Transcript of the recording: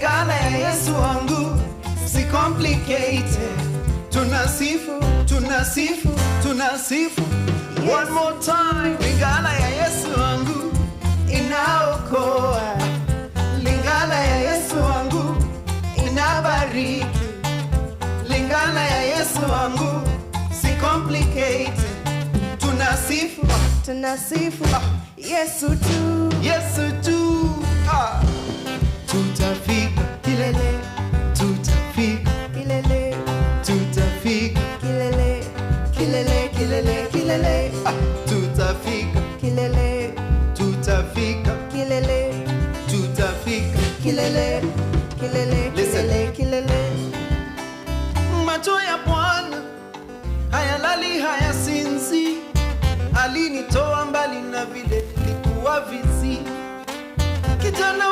Lingala ya Yesu wangu si complicated. Tunasifu, tunasifu, tunasifu. Yes. One more time. Lingala ya Yesu wangu inaokoa. Lingala ya Yesu wangu inabariki. Lingala ya Yesu wangu si complicated. Tunasifu, tunasifu Yesu tu, Yesu tu. Tutafika kilele, tutafika kilele, tutafika kilele, kilele, kilele, kilele. Tutafika kilele, tutafika kilele, tutafika kilele, kilele, kilele, kilele. Macho ya Bwana hayalali hayasinzi, alinitoa mbali na vile nilikuwa vizi. Kijana